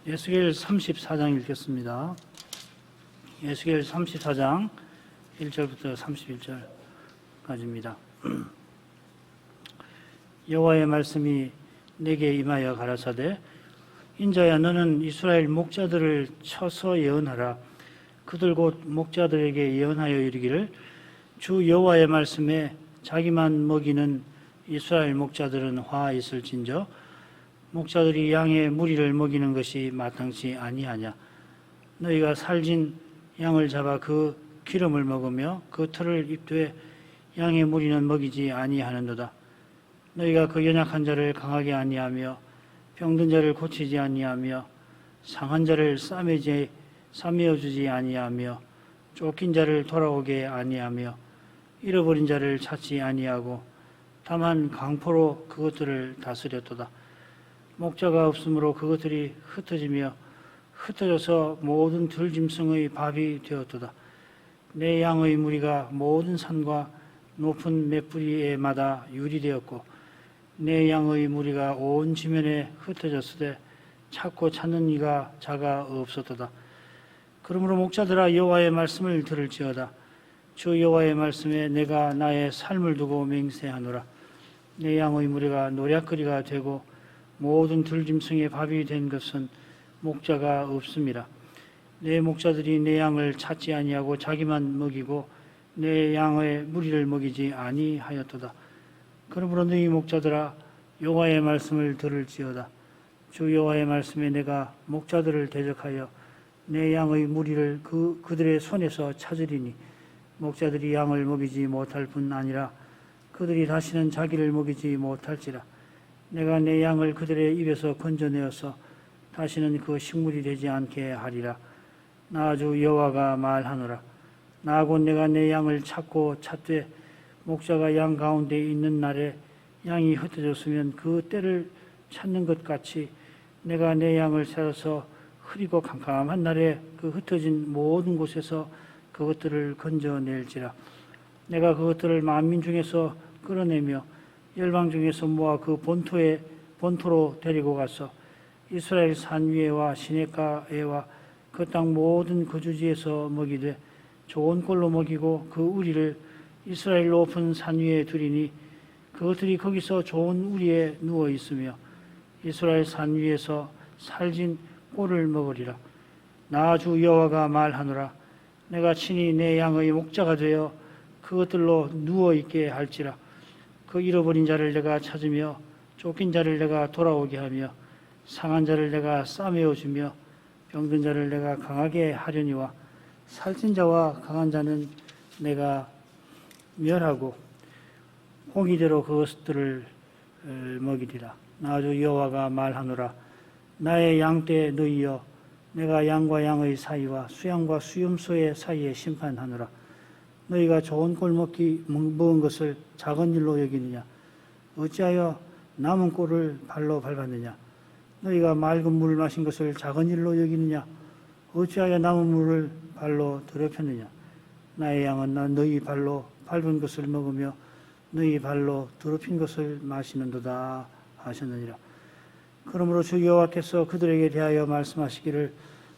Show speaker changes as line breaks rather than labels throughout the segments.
에스겔 34장 읽겠습니다. 에스겔 34장 1절부터 31절까지입니다. 여호와의 말씀이 내게 임하여 가라사대 인자야 너는 이스라엘 목자들을 쳐서 예언하라. 그들 곧 목자들에게 예언하여 이르기를 주 여호와의 말씀에 자기만 먹이는 이스라엘 목자들은 화 있을진저 목자들이 양의 무리를 먹이는 것이 마땅치 아니하냐. 너희가 살진 양을 잡아 그 기름을 먹으며 그 털을 입되 양의 무리는 먹이지 아니하는도다. 너희가 그 연약한 자를 강하게 아니하며 병든 자를 고치지 아니하며 상한 자를 싸매어 주지 아니하며 쫓긴 자를 돌아오게 아니하며 잃어버린 자를 찾지 아니하고 다만 강포로 그것들을 다스렸도다. 목자가 없으므로 그것들이 흩어지며 흩어져서 모든 들짐승의 밥이 되었도다. 내 양의 무리가 모든 산과 높은 맷뿌리에마다 유리되었고 내 양의 무리가 온 지면에 흩어졌으되 찾고 찾는 이가 자가 없었도다. 그러므로 목자들아 여호와의 말씀을 들을지어다. 주 여호와의 말씀에 내가 나의 삶을 두고 맹세하노라. 내 양의 무리가 노략거리가 되고 모든 들짐승의 밥이 된 것은 목자가 없음이라. 내 목자들이 내 양을 찾지 아니하고 자기만 먹이고 내 양의 무리를 먹이지 아니하였도다. 그러므로 너희 목자들아 여호와의 말씀을 들을지어다. 주 여호와의 말씀에 내가 목자들을 대적하여 내 양의 무리를 그들의 손에서 찾으리니 목자들이 양을 먹이지 못할 뿐 아니라 그들이 다시는 자기를 먹이지 못할지라. 내가 내 양을 그들의 입에서 건져내어서 다시는 그 식물이 되지 않게 하리라. 나 주 여호와가 말하노라. 나 곧 내가 내 양을 찾고 찾되 목자가 양 가운데 있는 날에 양이 흩어졌으면 그 때를 찾는 것 같이 내가 내 양을 찾아서 흐리고 캄캄한 날에 그 흩어진 모든 곳에서 그것들을 건져낼지라. 내가 그것들을 만민 중에서 끌어내며 열방 중에서 모아 그 본토로 데리고 가서 이스라엘 산 위에와 시냇가에와 그 땅 모든 거주지에서 먹이되 좋은 꼴로 먹이고 그 우리를 이스라엘 높은 산 위에 두리니 그것들이 거기서 좋은 우리에 누워 있으며 이스라엘 산 위에서 살진 꼴을 먹으리라. 나 주 여호와가 말하노라. 내가 친히 내 양의 목자가 되어 그것들로 누워 있게 할지라. 그 잃어버린 자를 내가 찾으며 쫓긴 자를 내가 돌아오게 하며 상한 자를 내가 싸매어 주며 병든 자를 내가 강하게 하려니와 살찐 자와 강한 자는 내가 멸하고 공의대로 그것들을 먹이리라. 나 주 여호와가 말하노라. 나의 양떼 너희여 내가 양과 양의 사이와 수양과 수염소의 사이에 심판하노라. 너희가 좋은 꼴 먹은 것을 작은 일로 여기느냐. 어찌하여 남은 꼴을 발로 밟았느냐. 너희가 맑은 물을 마신 것을 작은 일로 여기느냐. 어찌하여 남은 물을 발로 더럽혔느냐. 나의 양은 나 너희 발로 밟은 것을 먹으며 너희 발로 더럽힌 것을 마시는도다 하셨느니라. 그러므로 주 여호와께서 그들에게 대하여 말씀하시기를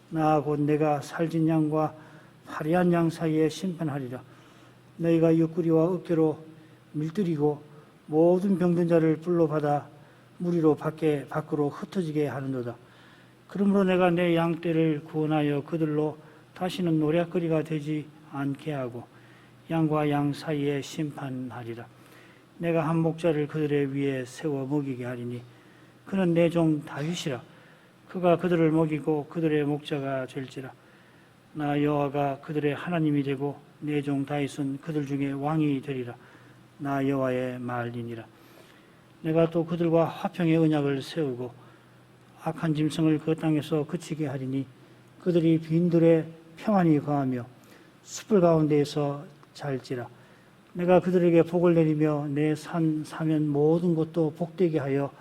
나 곧 내가 살진 양과 화려한 양 사이에 심판하리라. 너희가 옆구리와 어깨로 밀들이고 모든 병든 자를 불로 받아 무리로 밖으로 흩어지게 하는도다. 그러므로 내가 내 양떼를 구원하여 그들로 다시는 노략거리가 되지 않게 하고 양과 양 사이에 심판하리라. 내가 한 목자를 그들의 위에 세워 먹이게 하리니 그는 내 종 다윗이라. 그가 그들을 먹이고 그들의 목자가 될지라. 나 여호와가 그들의 하나님이 되고 내 종 다윗은 그들 중에 왕이 되리라. 나 여호와의 말이니라. 내가 또 그들과 화평의 언약을 세우고 악한 짐승을 그 땅에서 그치게 하리니 그들이 빈들에 평안히 거하며 숯불 가운데에서 잘지라. 내가 그들에게 복을 내리며 내 산 사면 모든 곳도 복되게 하여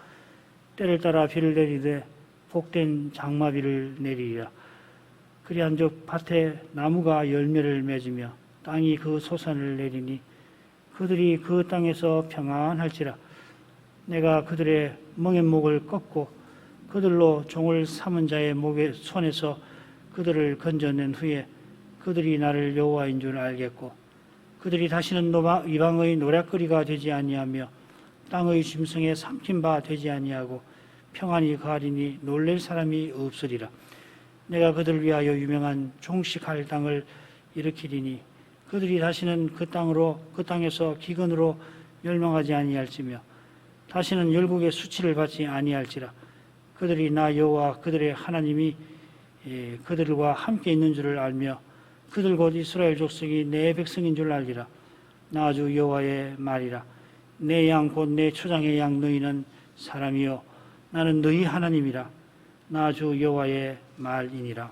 때를 따라 비를 내리되 복된 장마비를 내리리라. 그리한즉 밭에 나무가 열매를 맺으며 땅이 그 소산을 내리니 그들이 그 땅에서 평안할지라. 내가 그들의 멍에목을 꺾고 그들로 종을 삼은 자의 목에 손에서 그들을 건져낸 후에 그들이 나를 여호와인 줄 알겠고 그들이 다시는 이방의 노략거리가 되지 아니하며 땅의 짐승에 삼킨 바 되지 아니하고 평안히 거하리니 놀랄 사람이 없으리라. 내가 그들을 위하여 유명한 종식할 땅을 일으키리니 그들이 다시는 그 땅에서 기근으로 멸망하지 아니할지며 다시는 열국의 수치를 받지 아니할지라. 그들이 나 여호와 그들의 하나님이 그들과 함께 있는 줄을 알며 그들 곧 이스라엘 족속이 내 백성인 줄 알리라. 나 주 여호와의 말이라. 내 양 곧 내 초장의 양 너희는 사람이요 나는 너희 하나님이라. 나 주 여호와의 말이니라.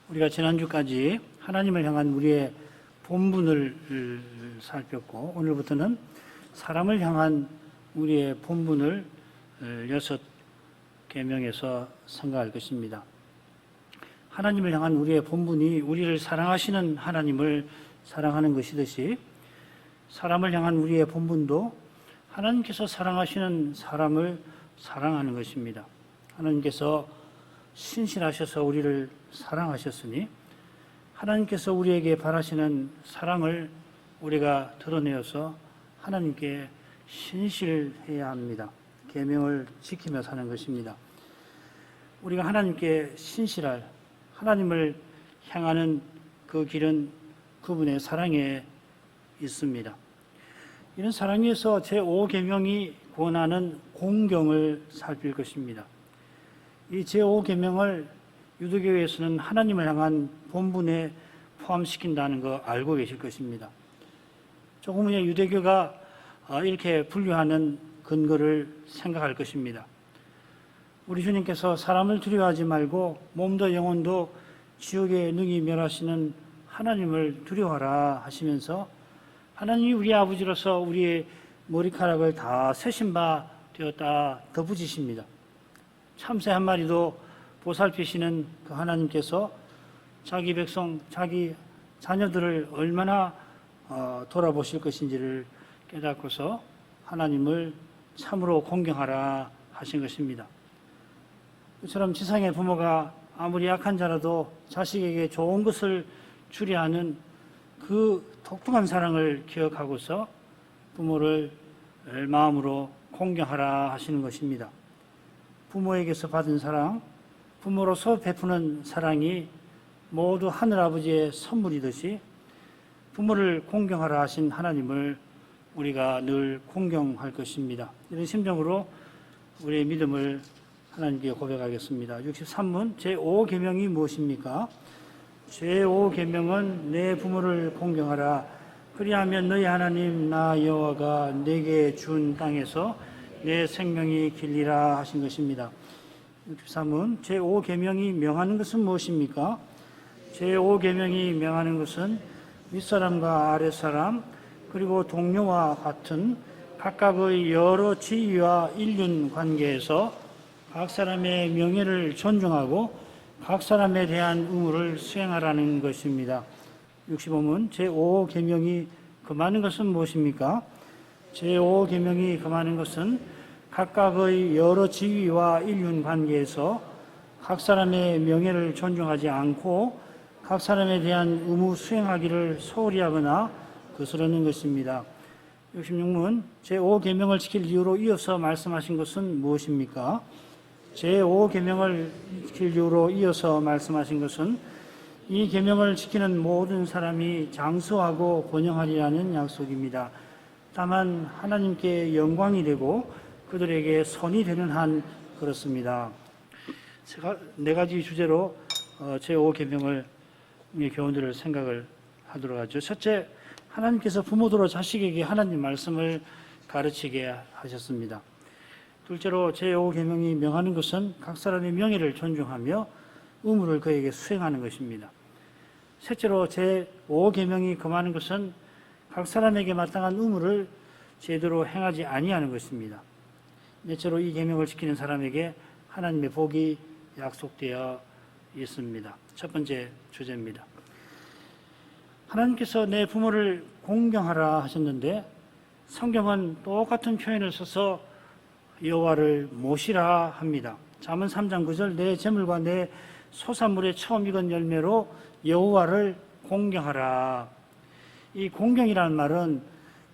우리가 지난주까지 하나님을 향한 우리의 본분을 살폈고 오늘부터는 사람을 향한 우리의 본분을 6계명에서 생각할 것입니다. 하나님을 향한 우리의 본분이 우리를 사랑하시는 하나님을 사랑하는 것이듯이 사람을 향한 우리의 본분도 하나님께서 사랑하시는 사람을 사랑하는 것입니다. 하나님께서 신실하셔서 우리를 사랑하셨으니 하나님께서 우리에게 바라시는 사랑을 우리가 드러내어서 하나님께 신실해야 합니다. 계명을 지키며 사는 것입니다. 우리가 하나님께 신실할 하나님을 향하는 그 길은 그분의 사랑에 있습니다. 이런 사랑에서 제5계명이 권하는 공경을 살필 것입니다. 이 제5계명을 유대교에서는 하나님을 향한 본분에 포함시킨다는 거 알고 계실 것입니다. 조금 후에 유대교가 이렇게 분류하는 근거를 생각할 것입니다. 우리 주님께서 사람을 두려워하지 말고 몸도 영혼도 지옥에 능히 멸하시는 하나님을 두려워하라 하시면서 하나님이 우리 아버지로서 우리의 머리카락을 다 세신 바 되었다 덧붙이십니다. 참새 한 마리도 보살피시는 그 하나님께서 자기 백성, 자기 자녀들을 얼마나 돌아보실 것인지를 깨닫고서 하나님을 참으로 공경하라 하신 것입니다. 이처럼 지상의 부모가 아무리 약한 자라도 자식에게 좋은 것을 주려 하는 그 독특한 사랑을 기억하고서 부모를 마음으로 공경하라 하시는 것입니다. 부모에게서 받은 사랑, 부모로서 베푸는 사랑이 모두 하늘아버지의 선물이듯이 부모를 공경하라 하신 하나님을 우리가 늘 공경할 것입니다. 이런 심정으로 우리의 믿음을 하나님께 고백하겠습니다. 63문 제5계명이 무엇입니까? 제5계명은 내 부모를 공경하라. 그리하면 너희 하나님 나 여호와가 내게 준 땅에서 내 생명이 길리라 하신 것입니다. 63문 제5계명이 명하는 것은 무엇입니까? 제5계명이 명하는 것은 윗사람과 아랫사람 그리고 동료와 같은 각각의 여러 지위와 인륜 관계에서 각 사람의 명예를 존중하고 각 사람에 대한 의무를 수행하라는 것입니다. 65문 제5계명이 금하는 것은 무엇입니까? 제5계명이 금하는 것은 각각의 여러 지위와 인륜 관계에서 각 사람의 명예를 존중하지 않고 각 사람에 대한 의무 수행하기를 소홀히 하거나 거스르는 것입니다. 66문 제5계명을 지킬 이유로 이어서 말씀하신 것은 무엇입니까? 제5계명을 지킬 이유로 이어서 말씀하신 것은 이 계명을 지키는 모든 사람이 장수하고 번영하리라는 약속입니다. 다만 하나님께 영광이 되고 그들에게 선이 되는 한 그렇습니다. 제가 4가지 주제로 제5계명을 교훈들을 생각을 하도록 하죠. 첫째, 하나님께서 부모들로 자식에게 하나님 말씀을 가르치게 하셨습니다. 둘째로 제5계명이 명하는 것은 각 사람의 명예를 존중하며 의무를 그에게 수행하는 것입니다. 셋째로 제5계명이 금하는 것은 각 사람에게 마땅한 의무를 제대로 행하지 아니하는 것입니다. 넷째로 이 계명을 지키는 사람에게 하나님의 복이 약속되어 있습니다. 첫 번째 주제입니다. 하나님께서 내 부모를 공경하라 하셨는데 성경은 똑같은 표현을 써서 여호와를 모시라 합니다. 잠언 3장 9절 내 재물과 내 소산물의 처음 익은 열매로 여호와를 공경하라. 이 공경이라는 말은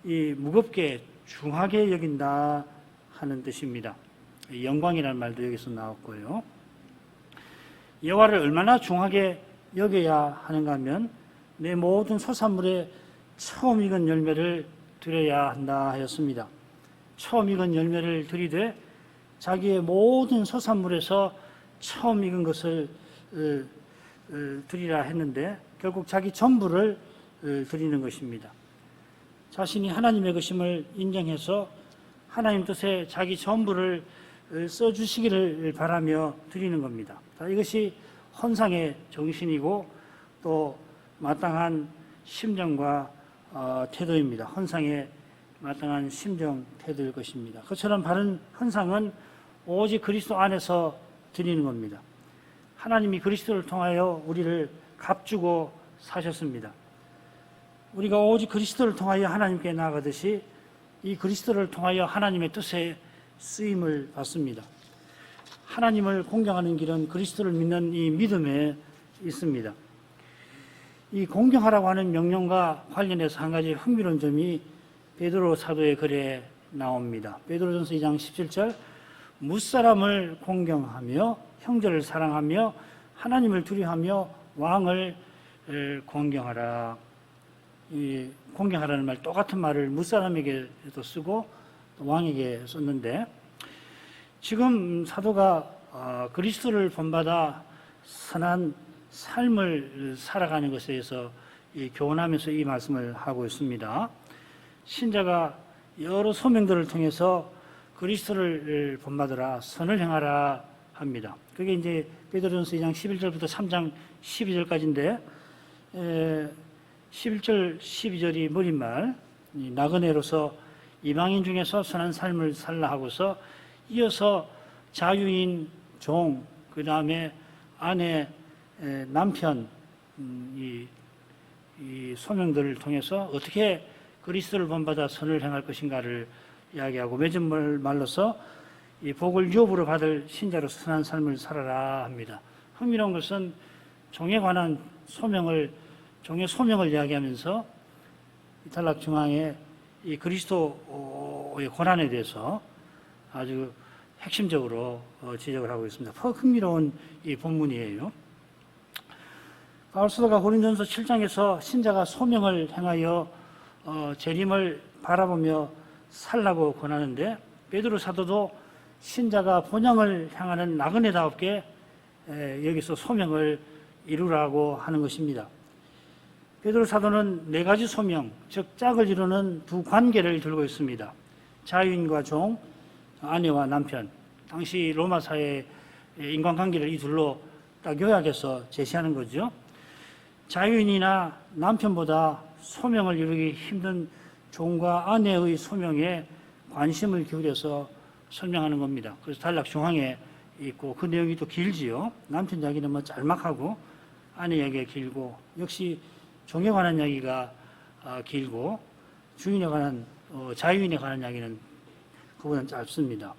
이 무겁게 중하게 여긴다 하는 뜻입니다. 영광이라는 말도 여기서 나왔고요. 여호와를 얼마나 중하게 여겨야 하는가 하면 내 모든 소산물의 처음 익은 열매를 드려야 한다 하였습니다. 처음 익은 열매를 드리되 자기의 모든 소산물에서 처음 익은 것을 드리라 했는데 결국 자기 전부를 드리는 것입니다. 자신이 하나님의 것임을 인정해서 하나님 뜻에 자기 전부를 써주시기를 바라며 드리는 겁니다. 이것이 헌상의 정신이고 또 마땅한 심정과 태도입니다. 헌상의 마땅한 심정 태도일 것입니다. 그처럼 바른 헌상은 오직 그리스도 안에서 드리는 겁니다. 하나님이 그리스도를 통하여 우리를 값주고 사셨습니다. 우리가 오직 그리스도를 통하여 하나님께 나아가듯이 이 그리스도를 통하여 하나님의 뜻에 쓰임을 받습니다. 하나님을 공경하는 길은 그리스도를 믿는 이 믿음에 있습니다. 이 공경하라고 하는 명령과 관련해서 한 가지 흥미로운 점이 베드로 사도의 글에 나옵니다. 베드로전서 2장 17절 무사람을 공경하며 형제를 사랑하며 하나님을 두려워하며 왕을 공경하라. 이 공경하라는 말 똑같은 말을 무사람에게도 쓰고 왕에게 썼는데 지금 사도가 그리스도를 본받아 선한 삶을 살아가는 것에 대해서 교훈하면서 이 말씀을 하고 있습니다. 신자가 여러 소명들을 통해서 그리스도를 본받으라 선을 행하라 합니다. 그게 이제 베드로전서 2장 11절부터 3장 12절까지인데 11절 12절이 머릿말 나그네로서 이방인 중에서 선한 삶을 살라 하고서 이어서 자유인 종 그 다음에 아내 남편 이 소명들을 통해서 어떻게 그리스도를 본받아 선을 행할 것인가를 이야기하고 맺은 말로서 이 복을 유업으로 받을 신자로서 선한 삶을 살아라 합니다. 흥미로운 것은 종에 관한 종의 소명을 이야기하면서 이탈락 중앙에 이 그리스도의 고난에 대해서 아주 핵심적으로 지적을 하고 있습니다. 흥미로운 이 본문이에요. 바울 사도가 고린도전서 7장에서 신자가 소명을 행하여 재림을 바라보며 살라고 권하는데 베드로 사도도 신자가 본향을 향하는 나그네다웠게 여기서 소명을 이루라고 하는 것입니다. 베드로 사도는 네 가지 소명, 즉 짝을 이루는 두 관계를 들고 있습니다. 자유인과 종, 아내와 남편. 당시 로마 사회의 인간관계를 이 둘로 딱 요약해서 제시하는 거죠. 자유인이나 남편보다 소명을 이루기 힘든 종과 아내의 소명에 관심을 기울여서 설명하는 겁니다. 그래서 단락 중앙에 있고 그 내용이 또 길지요. 남편 이야기는 뭐 짤막하고 아내 이야기가 길고 역시 종에 관한 이야기가 길고 주인에 관한 자유인에 관한 이야기는 그보다는 짧습니다.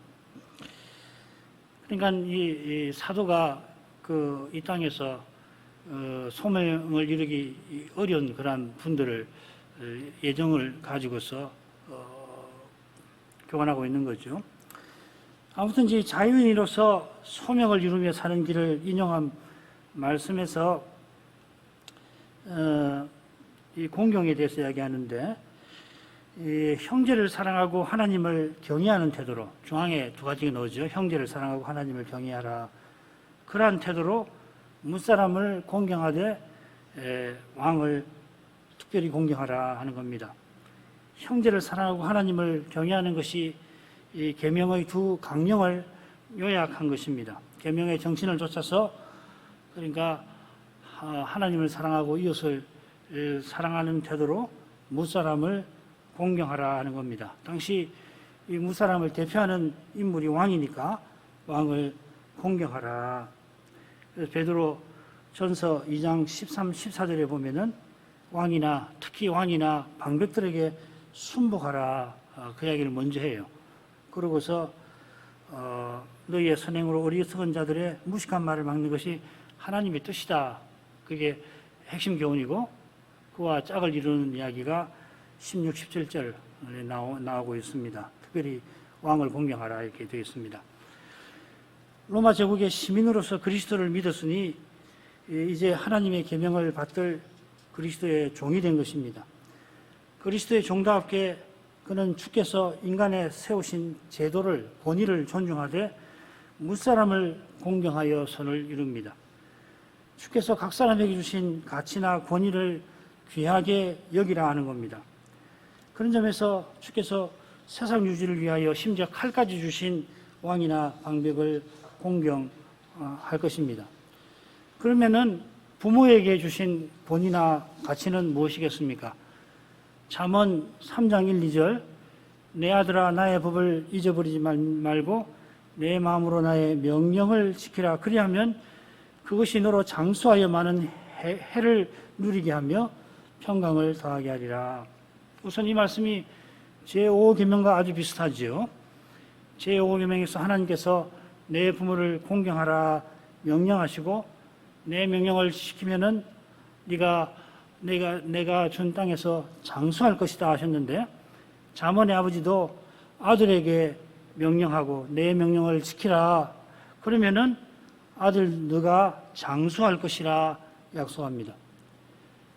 그러니까 이 사도가 이 땅에서 소명을 이루기 어려운 그러한 분들을 예정을 가지고서 교환하고 있는 거죠. 아무튼 이제 자유인으로서 소명을 이루며 사는 길을 인용한 말씀에서 이 공경에 대해서 이야기하는데 이 형제를 사랑하고 하나님을 경외하는 태도로 중앙에 두 가지가 나오죠. 형제를 사랑하고 하나님을 경외하라. 그러한 태도로 무사람을 공경하되 왕을 특별히 공경하라 하는 겁니다. 형제를 사랑하고 하나님을 경외하는 것이 이 계명의 두 강령을 요약한 것입니다. 계명의 정신을 쫓아서 그러니까 하나님을 사랑하고 이웃을 사랑하는 태도로 무사람을 공경하라 하는 겁니다. 당시 이 무사람을 대표하는 인물이 왕이니까 왕을 공경하라. 그래서 베드로 전서 2장 13, 14절에 보면은 왕이나 특히 왕이나 방백들에게 순복하라 그 이야기를 먼저 해요. 그러고서 너희의 선행으로 어리석은 자들의 무식한 말을 막는 것이 하나님의 뜻이다. 그게 핵심 교훈이고 그와 짝을 이루는 이야기가 16, 17절에 나오고 있습니다. 특별히 왕을 공경하라 이렇게 되어 있습니다. 로마 제국의 시민으로서 그리스도를 믿었으니 이제 하나님의 계명을 받들 그리스도의 종이 된 것입니다. 그리스도의 종답게 그는 주께서 인간에 세우신 제도를 권위를 존중하되 무사람을 공경하여 선을 이룹니다. 주께서 각 사람에게 주신 가치나 권위를 귀하게 여기라 하는 겁니다. 그런 점에서 주께서 세상 유지를 위하여 심지어 칼까지 주신 왕이나 방백을 공경할 것입니다. 그러면은 부모에게 주신 본이나 가치는 무엇이겠습니까? 잠언 3장 1, 2절 내 아들아 나의 법을 잊어버리지 말고 내 마음으로 나의 명령을 지키라. 그리하면 그것이 너로 장수하여 많은 해를 누리게 하며 평강을 더하게 하리라. 우선 이 말씀이 제5계명과 아주 비슷하지요. 제5계명에서 하나님께서 내 부모를 공경하라 명령하시고 내 명령을 지키면은 내가 준 땅에서 장수할 것이다 하셨는데 잠언의 아버지도 아들에게 명령하고 내 명령을 지키라. 그러면은 아들 너가 장수할 것이라 약속합니다.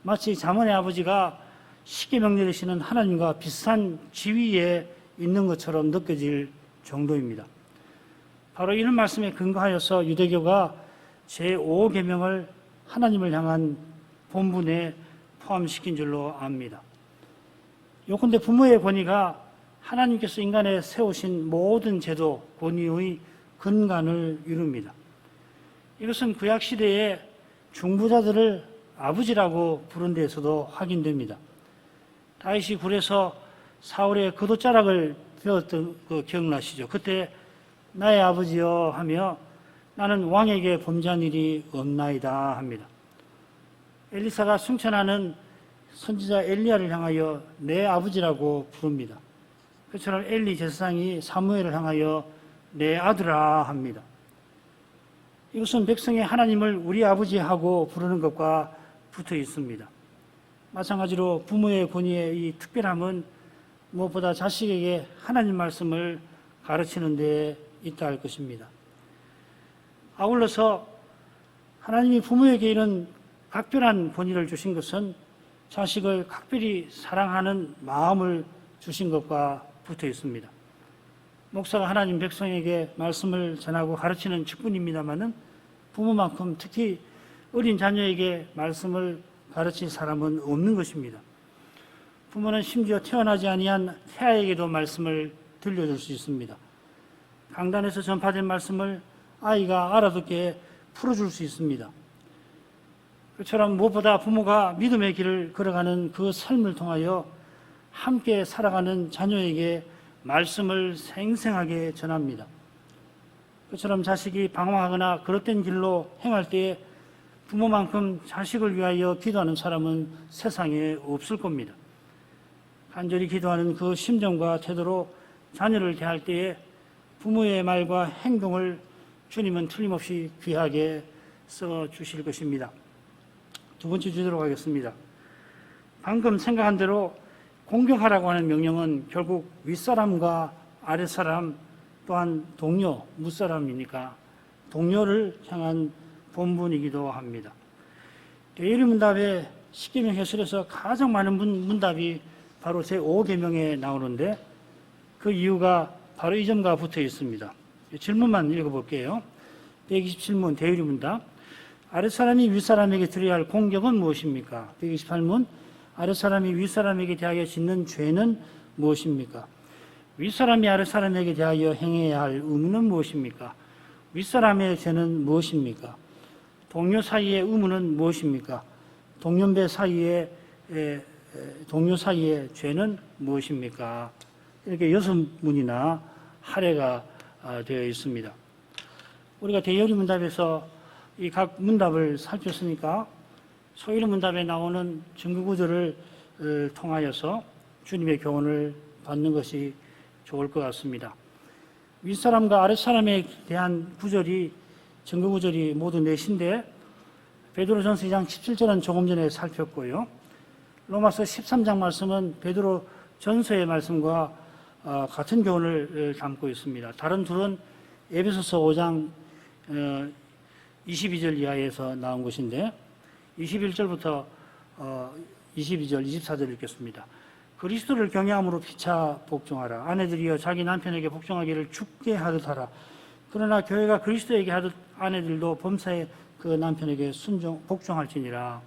마치 잠언의 아버지가 십계명 내리시는 하나님과 비슷한 지위에 있는 것처럼 느껴질 정도입니다. 바로 이런 말씀에 근거하여서 유대교가 제5계명을 하나님을 향한 본분에 포함시킨 줄로 압니다. 요컨대 부모의 권위가 하나님께서 인간에 세우신 모든 제도, 권위의 근간을 이룹니다. 이것은 구약시대에 중부자들을 아버지라고 부른 데에서도 확인됩니다. 다윗이 굴에서 사울의 겉옷자락을 베었던 거 기억나시죠? 그때 나의 아버지여 하며 나는 왕에게 범죄한 일이 없나이다 합니다. 엘리사가 승천하는 선지자 엘리야를 향하여 내 아버지라고 부릅니다. 그처럼 엘리 제사장이 사무엘을 향하여 내 아들아 합니다. 이것은 백성의 하나님을 우리 아버지하고 부르는 것과 붙어 있습니다. 마찬가지로 부모의 권위의 이 특별함은 무엇보다 자식에게 하나님 말씀을 가르치는 데 있다 할 것입니다. 아울러서 하나님이 부모에게 이런 각별한 권위를 주신 것은 자식을 각별히 사랑하는 마음을 주신 것과 붙어 있습니다. 목사가 하나님 백성에게 말씀을 전하고 가르치는 직분입니다마는 부모만큼 특히 어린 자녀에게 말씀을 가르칠 사람은 없는 것입니다. 부모는 심지어 태어나지 아니한 태아에게도 말씀을 들려줄 수 있습니다. 강단에서 전파된 말씀을 아이가 알아듣게 풀어줄 수 있습니다. 그처럼 무엇보다 부모가 믿음의 길을 걸어가는 그 삶을 통하여 함께 살아가는 자녀에게 말씀을 생생하게 전합니다. 그처럼 자식이 방황하거나 그릇된 길로 행할 때에 부모만큼 자식을 위하여 기도하는 사람은 세상에 없을 겁니다. 간절히 기도하는 그 심정과 태도로 자녀를 대할 때에 부모의 말과 행동을 주님은 틀림없이 귀하게 써주실 것입니다. 두 번째 주제로 가겠습니다. 방금 생각한 대로 공경하라고 하는 명령은 결국 윗사람과 아랫사람 또한 동료, 무사람이니까 동료를 향한 본분이기도 합니다. 대의문답의 십계명 해설에서 가장 많은 문답이 바로 제5계명에 나오는데 그 이유가 바로 이 점과 붙어 있습니다. 질문만 읽어볼게요. 127문 대의문답 아랫사람이 윗사람에게 드려야 할 공격은 무엇입니까? 128문 아랫사람이 윗사람에게 대하여 짓는 죄는 무엇입니까? 윗사람이 아랫사람에게 대하여 행해야 할 의무는 무엇입니까? 윗사람의 죄는 무엇입니까? 동료 사이의 의무는 무엇입니까? 동년배 사이의 동료 사이의 죄는 무엇입니까? 이렇게 6문이나 할애가 되어 있습니다. 우리가 대여리 문답에서 이 각 문답을 살폈으니까 소유리 문답에 나오는 증거구조를 통하여서 주님의 교훈을 받는 것이 좋을 것 같습니다. 윗사람과 아랫사람에 대한 구절이 증거 구절이 모두 넷인데 베드로전서 2장 17절은 조금 전에 살폈고요. 로마서 13장 말씀은 베드로전서의 말씀과 같은 교훈을 담고 있습니다. 다른 둘은 에베소서 5장 22절 이하에서 나온 것인데 21절부터 22절, 24절 읽겠습니다. 그리스도를 경외함으로 피차 복종하라. 아내들이여 자기 남편에게 복종하기를 죽게 하듯 하라. 그러나 교회가 그리스도에게 하듯 아내들도 범사에 그 남편에게 복종할지니라.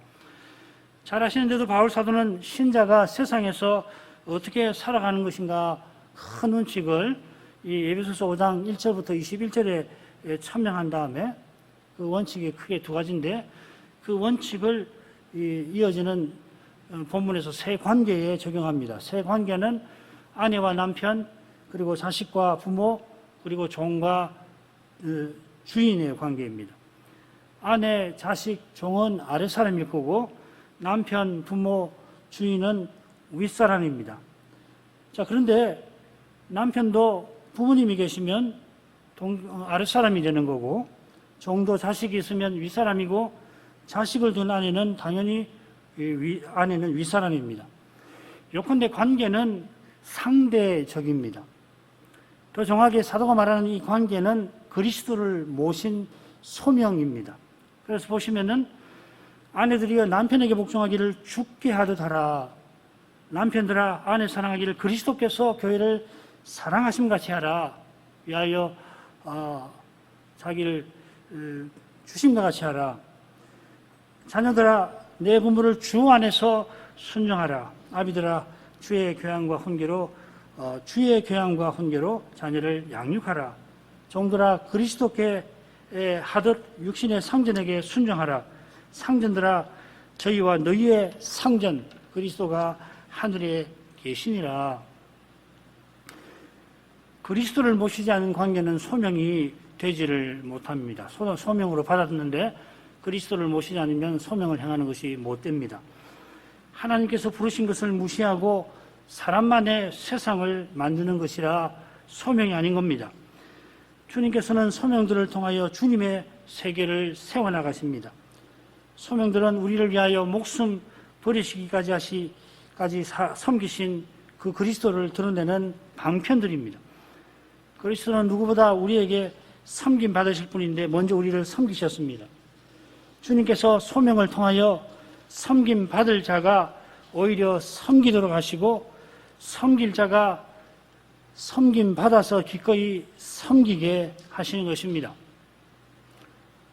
잘 아시는데도 바울 사도는 신자가 세상에서 어떻게 살아가는 것인가 큰 원칙을 이 에베소서 5장 1절부터 21절에 천명한 다음에 그 원칙이 크게 두 가지인데 그 원칙을 이어지는 본문에서 세 관계에 적용합니다. 세 관계는 아내와 남편, 그리고 자식과 부모, 그리고 종과 주인의 관계입니다. 아내, 자식, 종은 아랫사람일 거고 남편, 부모, 주인은 윗사람입니다. 자, 그런데 남편도 부모님이 계시면 아랫사람이 되는 거고 종도 자식이 있으면 윗사람이고 자식을 둔 아내는 당연히 아내는 윗사람입니다. 요컨대 관계는 상대적입니다. 더 정확하게 사도가 말하는 이 관계는 그리스도를 모신 소명입니다. 그래서 보시면은 아내들이여 남편에게 복종하기를 죽게 하듯 하라. 남편들아 아내 사랑하기를 그리스도께서 교회를 사랑하심 같이 하라. 위하여 자기를 주심과 같이 하라. 자녀들아 내 부모를 주 안에서 순종하라. 아비들아 주의 교양과 훈계로 자녀를 양육하라. 종들아 그리스도께 하듯 육신의 상전에게 순종하라. 상전들아 저희와 너희의 상전 그리스도가 하늘에 계시니라. 그리스도를 모시지 않은 관계는 소명이 되지를 못합니다. 소명으로 받았는데 그리스도를 모시지 않으면 소명을 행하는 것이 못됩니다. 하나님께서 부르신 것을 무시하고 사람만의 세상을 만드는 것이라 소명이 아닌 겁니다. 주님께서는 소명들을 통하여 주님의 세계를 세워나가십니다. 소명들은 우리를 위하여 목숨 버리시기까지 섬기신 그 그리스도를 드러내는 방편들입니다. 그리스도는 누구보다 우리에게 섬김 받으실 분인데 먼저 우리를 섬기셨습니다. 주님께서 소명을 통하여 섬김 받을 자가 오히려 섬기도록 하시고 섬길 자가 섬김 받아서 기꺼이 섬기게 하시는 것입니다.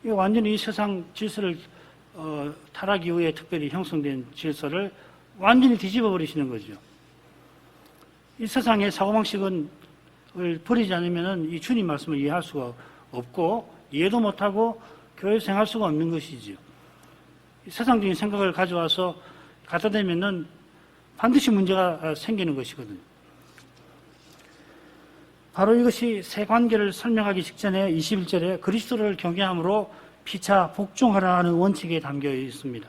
이 완전히 이 세상 질서를 타락 이후에 특별히 형성된 질서를 완전히 뒤집어 버리시는 거죠. 이 세상의 사고방식을 버리지 않으면 이 주님 말씀을 이해할 수가 없고 이해도 못하고 교회 생활할 수가 없는 것이지요. 세상적인 생각을 가져와서 갖다 대면은 반드시 문제가 생기는 것이거든요. 바로 이것이 새 관계를 설명하기 직전에 21절에 그리스도를 경외함으로 피차 복종하라 하는 원칙에 담겨 있습니다.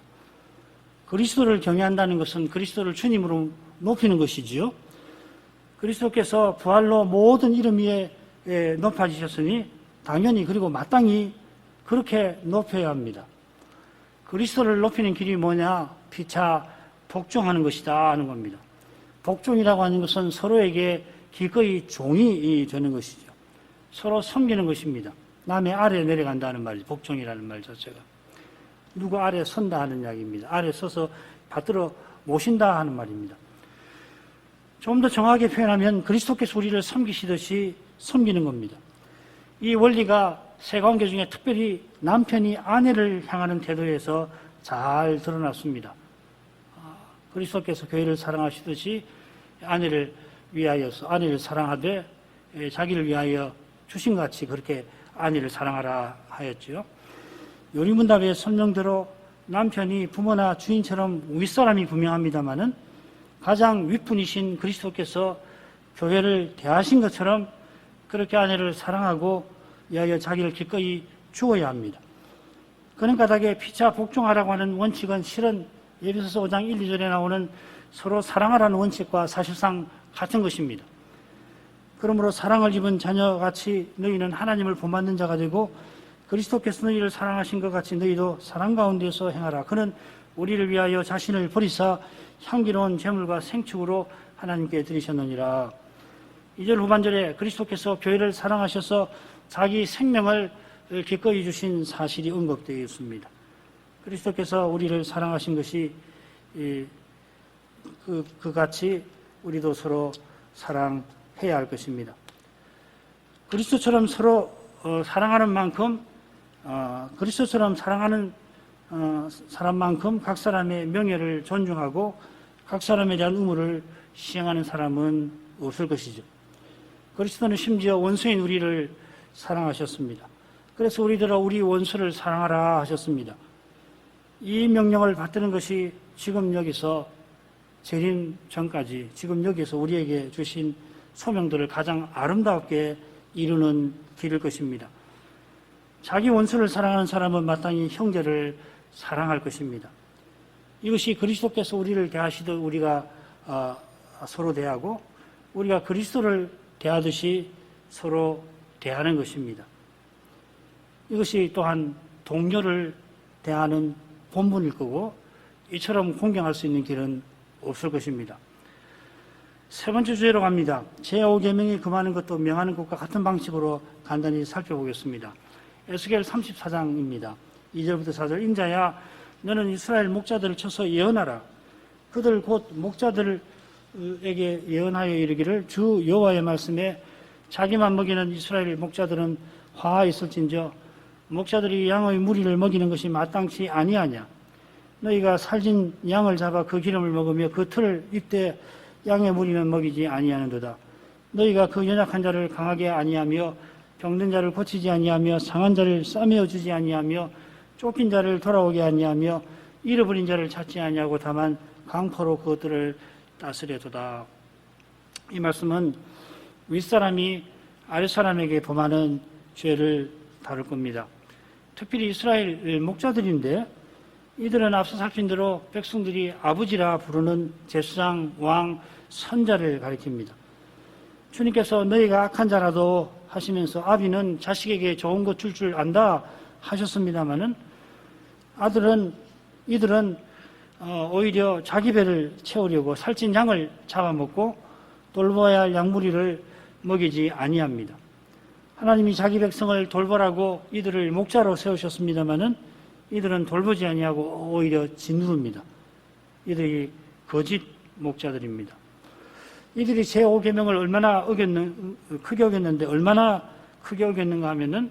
그리스도를 경외한다는 것은 그리스도를 주님으로 높이는 것이지요. 그리스도께서 부활로 모든 이름 위에 높아지셨으니 당연히 그리고 마땅히 그렇게 높여야 합니다. 그리스도를 높이는 길이 뭐냐? 피차 복종하는 것이다 하는 겁니다. 복종이라고 하는 것은 서로에게 기꺼이 종이 되는 것이죠. 서로 섬기는 것입니다. 남의 아래에 내려간다는 말이죠. 복종이라는 말 자체가. 누구 아래에 선다 하는 이야기입니다. 아래에 서서 받들어 모신다 하는 말입니다. 좀 더 정확하게 표현하면 그리스도께서 우리를 섬기시듯이 섬기는 겁니다. 이 원리가 세 관계 중에 특별히 남편이 아내를 향하는 태도에서 잘 드러났습니다. 그리스도께서 교회를 사랑하시듯이 아내를 사랑하되 자기를 위하여 주신같이 그렇게 아내를 사랑하라 하였지요. 요리문답의 설명대로 남편이 부모나 주인처럼 윗사람이 분명합니다마는 가장 윗분이신 그리스도께서 교회를 대하신 것처럼 그렇게 아내를 사랑하고 위하여 자기를 기꺼이 주어야 합니다. 그런 까닭에 피차 복종하라고 하는 원칙은 실은 에베소서 5장 1, 2절에 나오는 서로 사랑하라는 원칙과 사실상 같은 것입니다. 그러므로 사랑을 입은 자녀같이 너희는 하나님을 본받는 자가 되고 그리스도께서 너희를 사랑하신 것 같이 너희도 사랑 가운데서 행하라. 그는 우리를 위하여 자신을 버리사 향기로운 제물과 생축으로 하나님께 드리셨느니라. 2절 후반절에 그리스도께서 교회를 사랑하셔서 자기 생명을 기꺼이 주신 사실이 언급되어 있습니다. 그리스도께서 우리를 사랑하신 것이 그같이 우리도 서로 사랑해야 할 것입니다. 그리스도처럼 서로 사랑하는 만큼 그리스도처럼 사랑하는 사람만큼 각 사람의 명예를 존중하고 각 사람에 대한 의무를 시행하는 사람은 없을 것이죠. 그리스도는 심지어 원수인 우리를 사랑하셨습니다. 그래서 우리들아 우리 원수를 사랑하라 하셨습니다. 이 명령을 받드는 것이 지금 여기서 재림 전까지 지금 여기서 우리에게 주신 소명들을 가장 아름답게 이루는 길일 것입니다. 자기 원수를 사랑하는 사람은 마땅히 형제를 사랑할 것입니다. 이것이 그리스도께서 우리를 대하시듯 우리가 서로 대하고 우리가 그리스도를 대하듯이 서로 대하는 것입니다. 이것이 또한 동료를 대하는 본분일 거고 이처럼 공경할 수 있는 길은 없을 것입니다. 세 번째 주제로 갑니다. 제5계명이 금하는 것도 명하는 것과 같은 방식으로 간단히 살펴보겠습니다. 에스겔 34장입니다. 2절부터 4절. 인자야 너는 이스라엘 목자들을 쳐서 예언하라. 그들 곧 목자들에게 예언하여 이르기를 주 여호와의 말씀에 자기만 먹이는 이스라엘 목자들은 화가 있을진저 목자들이 양의 무리를 먹이는 것이 마땅치 아니하냐. 너희가 살진 양을 잡아 그 기름을 먹으며 그 틀을 입되 양의 무리는 먹이지 아니하는도다. 너희가 그 연약한 자를 강하게 아니하며 병든 자를 고치지 아니하며 상한 자를 싸매어 주지 아니하며 쫓긴 자를 돌아오게 아니하며 잃어버린 자를 찾지 아니하고 다만 강포로 그것들을 다스려도다. 이 말씀은 윗사람이 아랫사람에게 범하는 죄를 다룰 겁니다. 특별히 이스라엘 목자들인데 이들은 앞서 살핀 대로 백성들이 아버지라 부르는 제사장, 왕, 선자를 가리킵니다. 주님께서 너희가 악한 자라도 하시면서 아비는 자식에게 좋은 것 줄 줄 안다 하셨습니다마는 이들은 오히려 자기 배를 채우려고 살찐 양을 잡아먹고 돌보아야 할 양무리를 먹이지 아니합니다. 하나님이 자기 백성을 돌보라고 이들을 목자로 세우셨습니다마는 이들은 돌보지 아니하고 오히려 짓누릅니다. 이들이 거짓 목자들입니다. 이들이 제5계명을 얼마나 크게 어겼는데 얼마나 크게 어겼는가 하면은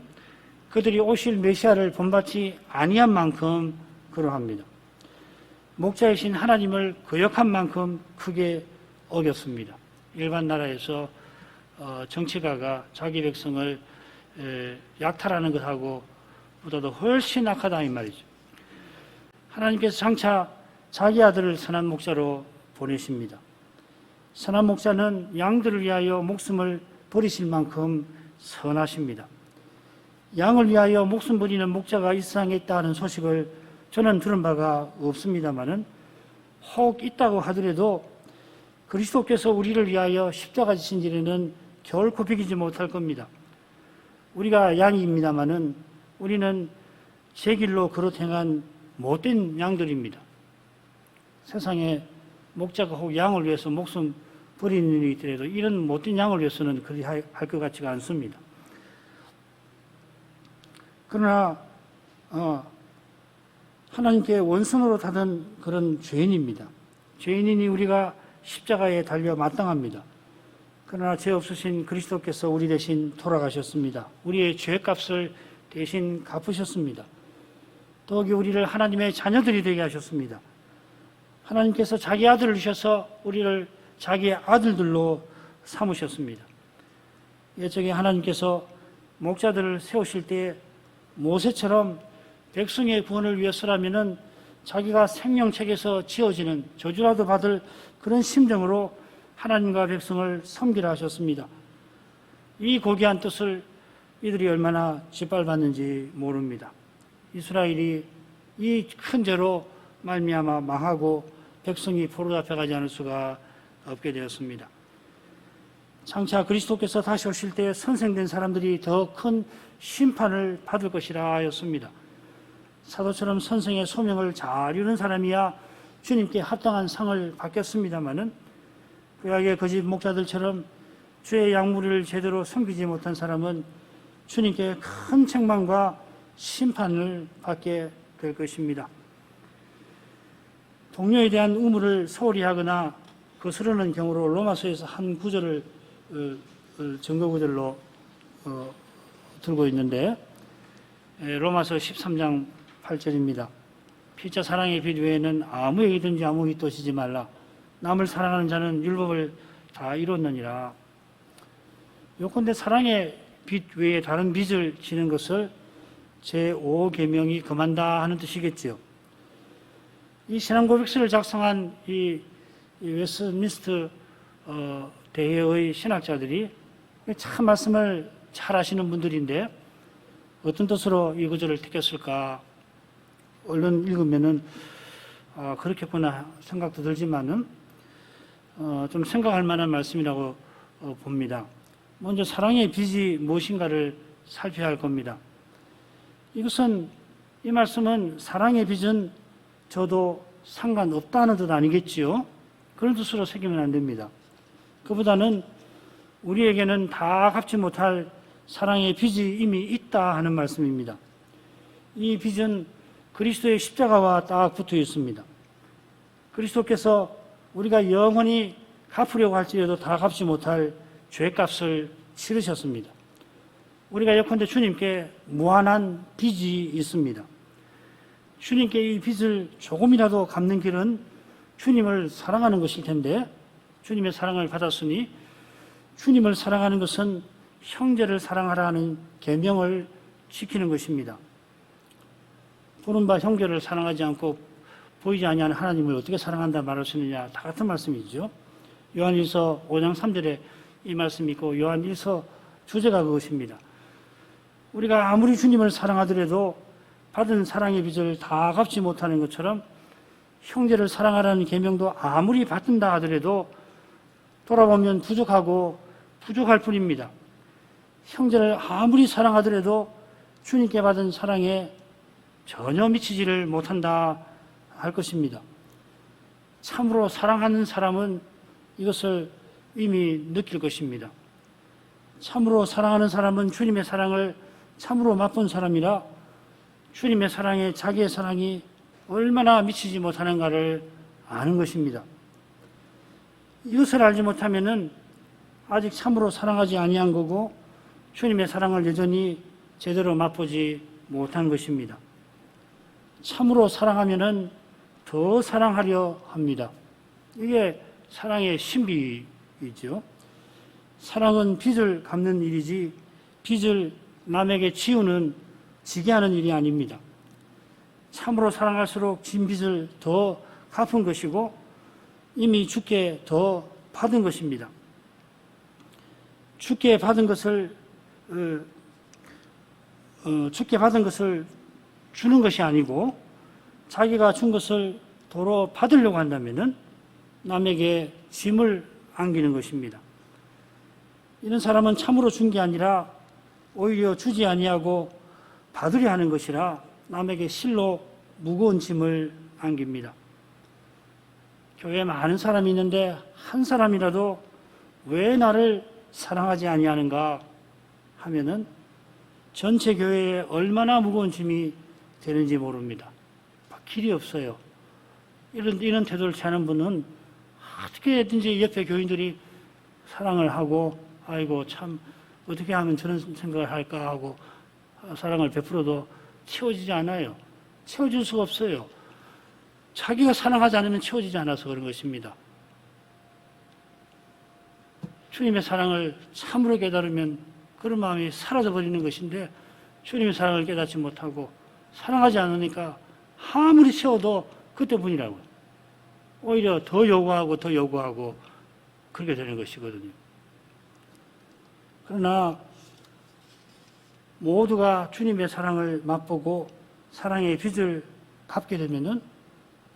그들이 오실 메시아를 본받지 아니한 만큼 그러합니다. 목자이신 하나님을 거역한 만큼 크게 어겼습니다. 일반 나라에서 정치가가 자기 백성을 약탈하는 것하고 보다도 훨씬 악하다 이 말이죠. 하나님께서 장차 자기 아들을 선한 목자로 보내십니다. 선한 목자는 양들을 위하여 목숨을 버리실 만큼 선하십니다. 양을 위하여 목숨 버리는 목자가 이 세상에 있다는 소식을 저는 들은 바가 없습니다마는 혹 있다고 하더라도 그리스도께서 우리를 위하여 십자가 지신 일에는 결코 비기지 못할 겁니다. 우리가 양입니다마는 우리는 제 길로 그릇 행한 못된 양들입니다. 세상에 목자가 혹 양을 위해서 목숨 버리는 일이 있더라도 이런 못된 양을 위해서는 그리 할 것 같지가 않습니다. 그러나 하나님께 원수로 타던 그런 죄인입니다. 죄인이니 우리가 십자가에 달려 마땅합니다. 그러나 죄 없으신 그리스도께서 우리 대신 돌아가셨습니다. 우리의 죄값을 대신 갚으셨습니다. 더욱이 우리를 하나님의 자녀들이 되게 하셨습니다. 하나님께서 자기 아들을 주셔서 우리를 자기의 아들들로 삼으셨습니다. 옛적에 하나님께서 목자들을 세우실 때 모세처럼 백성의 구원을 위해서라면은 자기가 생명책에서 지어지는 저주라도 받을 그런 심정으로 하나님과 백성을 섬기라 하셨습니다. 이 고귀한 뜻을 이들이 얼마나 짓밟았는지 모릅니다. 이스라엘이 이 큰 죄로 말미암아 망하고 백성이 포로 잡혀가지 않을 수가 없게 되었습니다. 장차 그리스도께서 다시 오실 때 선생된 사람들이 더 큰 심판을 받을 것이라 하였습니다. 사도처럼 선생의 소명을 잘 이루는 사람이야 주님께 합당한 상을 받겠습니다마는 구약의 거짓 목자들처럼 주의 양무리를 제대로 섬기지 못한 사람은 주님께 큰 책망과 심판을 받게 될 것입니다. 동료에 대한 의무를 소홀히 하거나 거스르는 경우로 로마서에서 한 구절을 증거 구절로 들고 있는데, 로마서 13장 8절입니다. 피차 사랑의 빛 외에는 아무에게든지 아무 빛도 지지 말라. 남을 사랑하는 자는 율법을 다 이뤘느니라. 요컨대 사랑의 빛 외에 다른 빛을 지는 것을 제5계명이 금한다 하는 뜻이겠지요. 이 신앙고백서를 작성한 이 웨스트민스터 대회의 신학자들이 참 말씀을 잘 하시는 분들인데 어떤 뜻으로 이 구절을 택했을까? 얼른 읽으면은 그렇겠구나 생각도 들지만은 좀 생각할 만한 말씀이라고 봅니다. 먼저 사랑의 빛이 무엇인가를 살펴야 할 겁니다. 이 말씀은 사랑의 빛은 저도 상관없다는 뜻 아니겠지요? 그런 뜻으로 새기면 안 됩니다. 그보다는 우리에게는 다 갚지 못할 사랑의 빛이 이미 있다 하는 말씀입니다. 이 빛은 그리스도의 십자가와 딱 붙어 있습니다. 그리스도께서 우리가 영원히 갚으려고 할지라도 다 갚지 못할 죄값을 치르셨습니다. 우리가 예컨대 주님께 무한한 빚이 있습니다. 주님께 이 빚을 조금이라도 갚는 길은 주님을 사랑하는 것일 텐데, 주님의 사랑을 받았으니 주님을 사랑하는 것은 형제를 사랑하라는 계명을 지키는 것입니다. 보는 바 형제를 사랑하지 않고 보이지 아니하는 하나님을 어떻게 사랑한다 말할 수 있느냐, 다 같은 말씀이죠. 요한1서 5장 3절에 이 말씀이 있고 요한1서 주제가 그것입니다. 우리가 아무리 주님을 사랑하더라도 받은 사랑의 빚을 다 갚지 못하는 것처럼 형제를 사랑하라는 계명도 아무리 받든다 하더라도 돌아보면 부족할 뿐입니다. 형제를 아무리 사랑하더라도 주님께 받은 사랑에 전혀 미치지를 못한다 할 것입니다. 참으로 사랑하는 사람은 이것을 이미 느낄 것입니다. 참으로 사랑하는 사람은 주님의 사랑을 참으로 맛본 사람이라 주님의 사랑에 자기의 사랑이 얼마나 미치지 못하는가를 아는 것입니다. 이것을 알지 못하면은 아직 참으로 사랑하지 아니한 거고 주님의 사랑을 여전히 제대로 맛보지 못한 것입니다. 참으로 사랑하면은 더 사랑하려 합니다. 이게 사랑의 신비이죠. 사랑은 빚을 갚는 일이지 빚을 남에게 지게 하는 일이 아닙니다. 참으로 사랑할수록 진 빚을 더 갚은 것이고 이미 주께 더 받은 것입니다. 주께 받은 것을 주는 것이 아니고 자기가 준 것을 도로 받으려고 한다면은 남에게 짐을 안기는 것입니다. 이런 사람은 참으로 준 게 아니라 오히려 주지 아니하고 받으려 하는 것이라 남에게 실로 무거운 짐을 안깁니다. 교회에 많은 사람이 있는데 한 사람이라도 왜 나를 사랑하지 아니하는가 하면은 전체 교회에 얼마나 무거운 짐이 되는지 모릅니다. 길이 없어요. 이런 태도를 취하는 분은 어떻게든지 옆에 교인들이 사랑을 하고 아이고 참 어떻게 하면 저런 생각을 할까 하고 사랑을 베풀어도 채워지지 않아요. 채워질 수가 없어요. 자기가 사랑하지 않으면 채워지지 않아서 그런 것입니다. 주님의 사랑을 참으로 깨달으면 그런 마음이 사라져버리는 것인데 주님의 사랑을 깨닫지 못하고 사랑하지 않으니까 아무리 채워도 그때뿐이라고요. 오히려 더 요구하고 그렇게 되는 것이거든요. 그러나 모두가 주님의 사랑을 맛보고 사랑의 빚을 갚게 되면은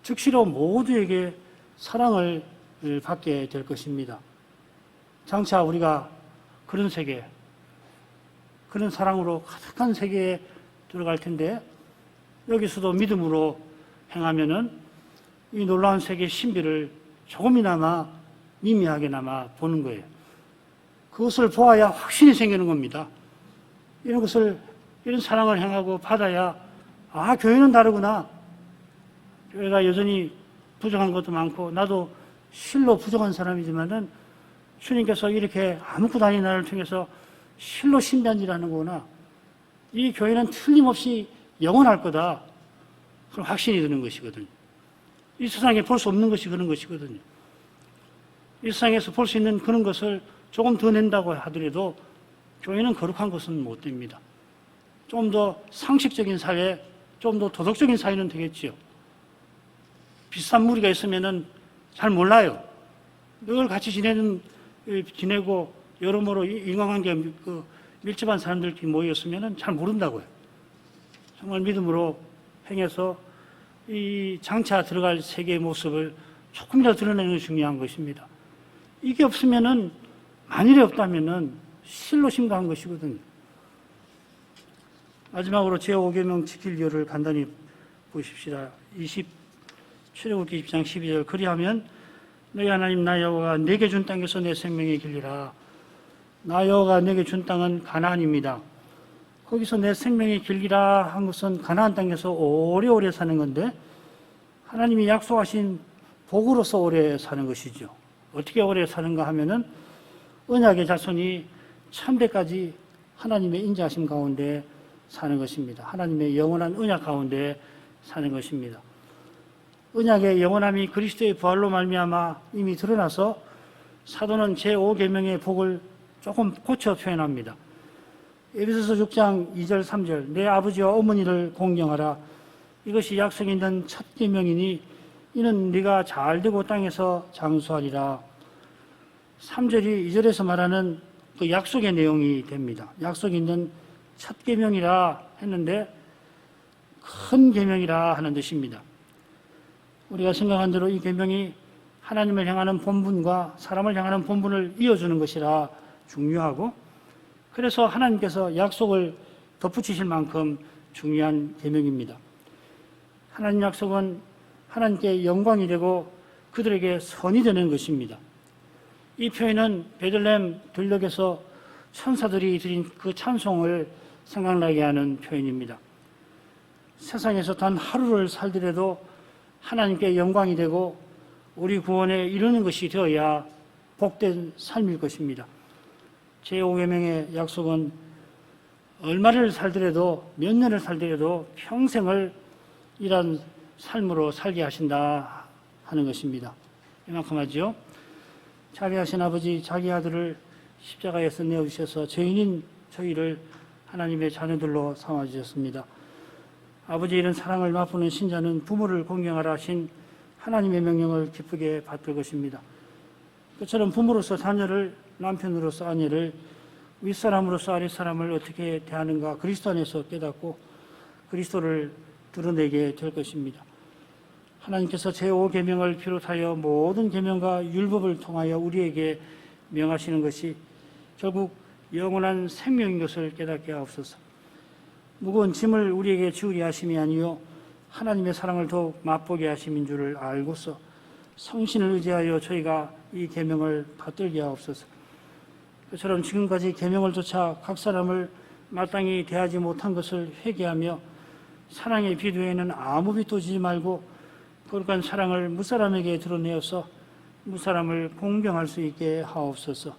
즉시로 모두에게 사랑을 받게 될 것입니다. 장차 우리가 그런 세계, 그런 사랑으로 가득한 세계에 들어갈 텐데 여기서도 믿음으로 행하면은 이 놀라운 세계의 신비를 조금이나마 미미하게나마 보는 거예요. 그것을 보아야 확신이 생기는 겁니다. 이런 사랑을 행하고 받아야, 아, 교회는 다르구나. 교회가 여전히 부족한 것도 많고, 나도 실로 부족한 사람이지만은 주님께서 이렇게 아무것도 아닌 나를 통해서 실로 신비한 일을 하는구나. 이 교회는 틀림없이 영원할 거다. 그런 확신이 드는 것이거든요. 이 세상에 볼 수 없는 것이 그런 것이거든요. 이 세상에서 볼 수 있는 그런 것을 조금 더 낸다고 하더라도 교회는 거룩한 것은 못 됩니다. 좀 더 상식적인 사회, 좀 더 도덕적인 사회는 되겠지요. 비슷한 무리가 있으면은 잘 몰라요. 늘 같이 지내고 여러모로 인간관계 밀접한 사람들끼리 모였으면은 잘 모른다고요. 정말 믿음으로 행해서 이 장차 들어갈 세계의 모습을 조금이라도 드러내는 것이 중요한 것입니다. 이게 없으면은, 만일에 없다면은 실로 심각한 것이거든요. 마지막으로 제5계명 지킬 이유를 간단히 보십시다. 출애굽기 20장 12절. 그리하면 너희 하나님 나 여호와가 내게 준 땅에서 내 생명의 길리라. 나 여호와가 내게 준 땅은 가나안입니다. 거기서 내 생명의 길리라 한 것은 가나안 땅에서 오래오래 사는 건데, 하나님이 약속하신 복으로서 오래 사는 것이죠. 어떻게 오래 사는가 하면은 언약의 자손이 천대까지 하나님의 인자하심 가운데 사는 것입니다. 하나님의 영원한 언약 가운데 사는 것입니다. 언약의 영원함이 그리스도의 부활로 말미암아 이미 드러나서 사도는 제5계명의 복을 조금 고쳐 표현합니다. 에베소서 6장 2절 3절. 내 아버지와 어머니를 공경하라. 이것이 약속이 있는 첫 계명이니 이는 네가 잘되고 땅에서 장수하리라. 3절이 2절에서 말하는 그 약속의 내용이 됩니다. 약속이 있는 첫 계명이라 했는데 큰 계명이라 하는 뜻입니다. 우리가 생각한 대로 이 계명이 하나님을 향하는 본분과 사람을 향하는 본분을 이어주는 것이라 중요하고, 그래서 하나님께서 약속을 덧붙이실 만큼 중요한 계명입니다. 하나님 약속은 하나님께 영광이 되고 그들에게 선이 되는 것입니다. 이 표현은 베들레헴 들녘에서 천사들이 드린 그 찬송을 생각나게 하는 표현입니다. 세상에서 단 하루를 살더라도 하나님께 영광이 되고 우리 구원에 이르는 것이 되어야 복된 삶일 것입니다. 제5계명의 약속은 얼마를 살더라도, 몇 년을 살더라도 평생을 이런 삶으로 살게 하신다 하는 것입니다. 이만큼 하죠. 자비하신 아버지, 자기 아들을 십자가에서 내어주셔서 죄인인 저희를 하나님의 자녀들로 삼아주셨습니다. 아버지, 이런 사랑을 맛보는 신자는 부모를 공경하라 하신 하나님의 명령을 기쁘게 받을 것입니다. 그처럼 부모로서 자녀를, 남편으로서 아내를, 윗사람으로서 아랫사람을 어떻게 대하는가 그리스도 안에서 깨닫고 그리스도를 드러내게 될 것입니다. 하나님께서 제5계명을 비롯하여 모든 계명과 율법을 통하여 우리에게 명하시는 것이 결국 영원한 생명인 것을 깨닫게 하옵소서. 무거운 짐을 우리에게 지우게 하심이 아니요 하나님의 사랑을 더욱 맛보게 하심인 줄을 알고서 성신을 의지하여 저희가 이 계명을 받들게 하옵소서. 그처럼 지금까지 계명을 쫓아 각 사람을 마땅히 대하지 못한 것을 회개하며 사랑의 빛 외에는 아무 빛도 지지 말고 거룩한 사랑을 무사람에게 드러내어서 무사람을 공경할 수 있게 하옵소서.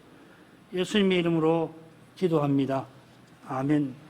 예수님의 이름으로 기도합니다. 아멘.